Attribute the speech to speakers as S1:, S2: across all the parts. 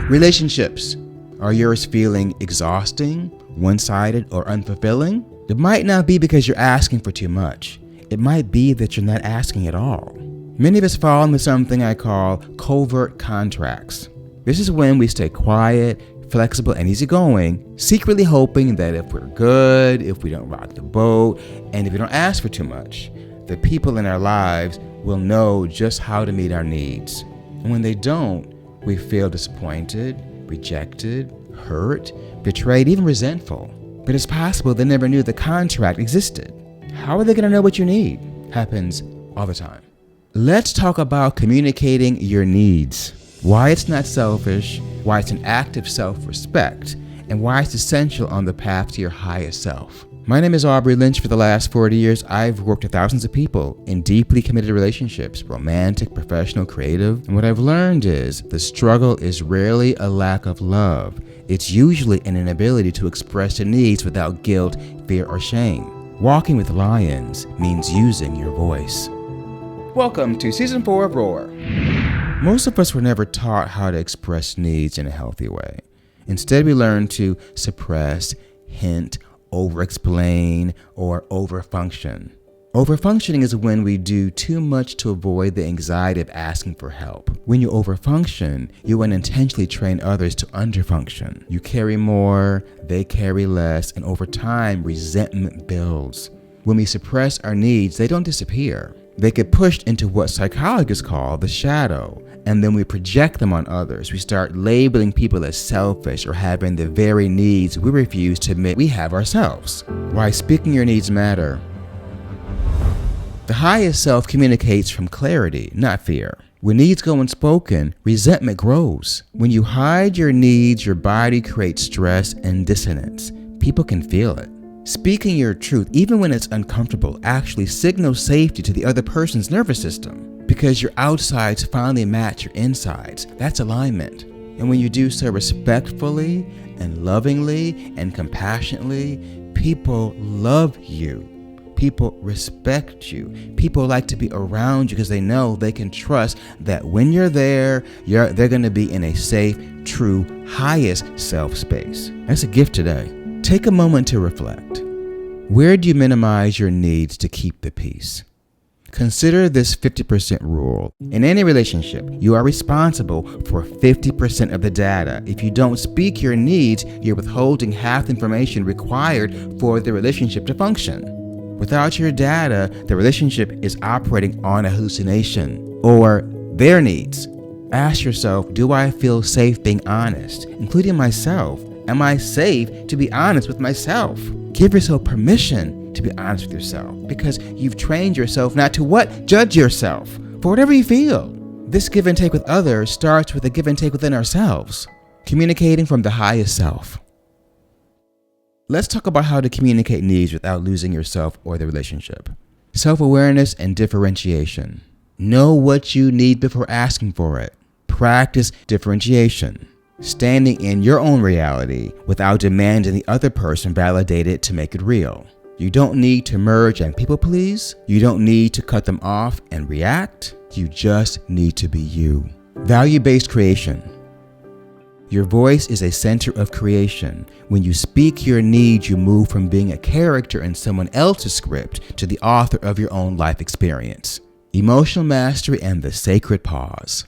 S1: Relationships. Are yours feeling exhausting, one-sided, or unfulfilling? It might not be because you're asking for too much. It might be that you're not asking at all. Many of us fall into something I call covert contracts. This is when we stay quiet, flexible, and easygoing, secretly hoping that if we're good, if we don't rock the boat, and if we don't ask for too much, the people in our lives will know just how to meet our needs. And when they don't, we feel disappointed, rejected, hurt, betrayed, even resentful. But it's possible they never knew the contract existed. How are they going to know what you need? Happens all the time. Let's talk about communicating your needs. Why it's not selfish, why it's an act of self-respect, and why it's essential on the path to your highest self. My name is Aubrey Lynch. For the last 40 years, I've worked with thousands of people in deeply committed relationships, romantic, professional, creative. And what I've learned is the struggle is rarely a lack of love. It's usually an inability to express your needs without guilt, fear, or shame. Walking with lions means using your voice. Welcome to Season 4 of Roar. Most of us were never taught how to express needs in a healthy way. Instead, we learn to suppress, hint, over-explain, or over-function. Over-functioning is when we do too much to avoid the anxiety of asking for help. When you over-function, you unintentionally train others to under-function. You carry more, they carry less, and over time, resentment builds. When we suppress our needs, they don't disappear. They get pushed into what psychologists call the shadow, and then we project them on others. We start labeling people as selfish or having the very needs we refuse to admit we have ourselves. Why speaking your needs matter. The highest self communicates from clarity, not fear. When needs go unspoken, resentment grows. When you hide your needs, your body creates stress and dissonance. People can feel it. Speaking your truth, even when it's uncomfortable, actually signals safety to the other person's nervous system. Because your outsides finally match your insides. That's alignment. And when you do so respectfully and lovingly and compassionately, people love you. People respect you. People like to be around you because they know they can trust that when you're there, they're going to be in a safe, true, highest self space. That's a gift today. Take a moment to reflect. Where do you minimize your needs to keep the peace? Consider this 50% rule. In any relationship, you are responsible for 50% of the data. If you don't speak your needs, you're withholding half the information required for the relationship to function. Without your data, the relationship is operating on a hallucination or their needs. Ask yourself, do I feel safe being honest, including myself? Am I safe to be honest with myself? Give yourself permission to be honest with yourself because you've trained yourself not to what? Judge yourself for whatever you feel. This give and take with others starts with a give and take within ourselves. Communicating from the highest self. Let's talk about how to communicate needs without losing yourself or the relationship. Self-awareness and differentiation. Know what you need before asking for it. Practice differentiation. Standing in your own reality without demanding the other person validate it to make it real. You don't need to merge and people please. You don't need to cut them off and react. You just need to be you. Value-based creation. Your voice is a center of creation. When you speak your needs, you move from being a character in someone else's script to the author of your own life experience. Emotional mastery and the sacred pause.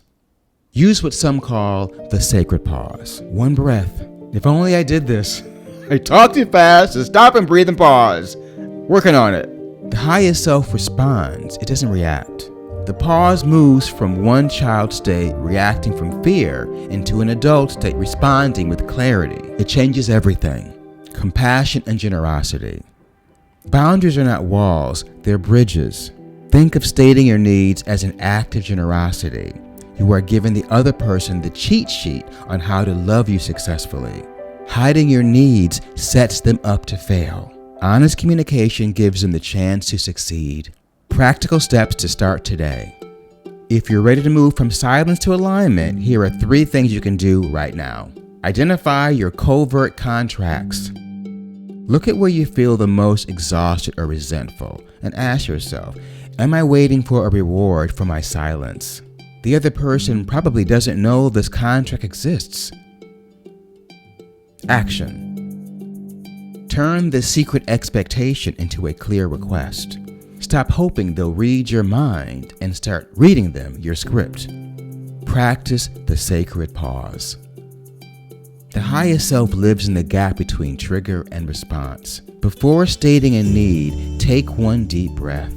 S1: Use what some call the sacred pause. One breath. If only I did this. I talk too fast, so stop and breathe and pause. Working on it. The highest self responds. It doesn't react. The pause moves from one child state, reacting from fear, into an adult state, responding with clarity. It changes everything. Compassion and generosity. Boundaries are not walls, they're bridges. Think of stating your needs as an act of generosity. You are giving the other person the cheat sheet on how to love you successfully. Hiding your needs sets them up to fail. Honest communication gives them the chance to succeed. Practical steps to start today. If you're ready to move from silence to alignment, here are 3 things you can do right now. Identify your covert contracts. Look at where you feel the most exhausted or resentful and ask yourself, am I waiting for a reward for my silence? The other person probably doesn't know this contract exists. Action. Turn the secret expectation into a clear request. Stop hoping they'll read your mind and start reading them your script. Practice the sacred pause. The highest self lives in the gap between trigger and response. Before stating a need, take one deep breath.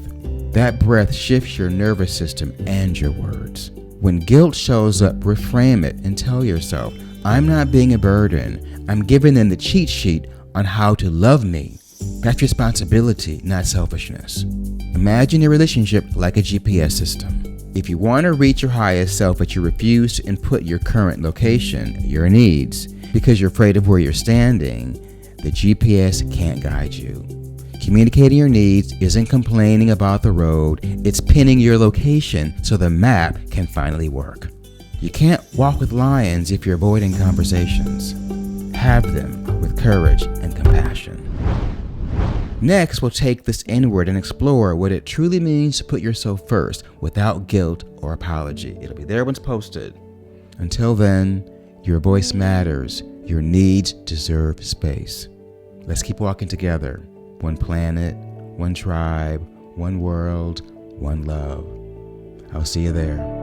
S1: That breath shifts your nervous system and your words. When guilt shows up, reframe it and tell yourself, I'm not being a burden. I'm giving them the cheat sheet on how to love me. That's responsibility, not selfishness. Imagine your relationship like a GPS system. If you want to reach your highest self but you refuse to input your current location, your needs, because you're afraid of where you're standing, the GPS can't guide you. Communicating your needs isn't complaining about the road, it's pinning your location so the map can finally work. You can't walk with lions if you're avoiding conversations. Have them with courage and compassion. Next, we'll take this inward and explore what it truly means to put yourself first without guilt or apology. It'll be there when it's posted. Until then, your voice matters. Your needs deserve space. Let's keep walking together. One planet, one tribe, one world, one love. I'll see you there.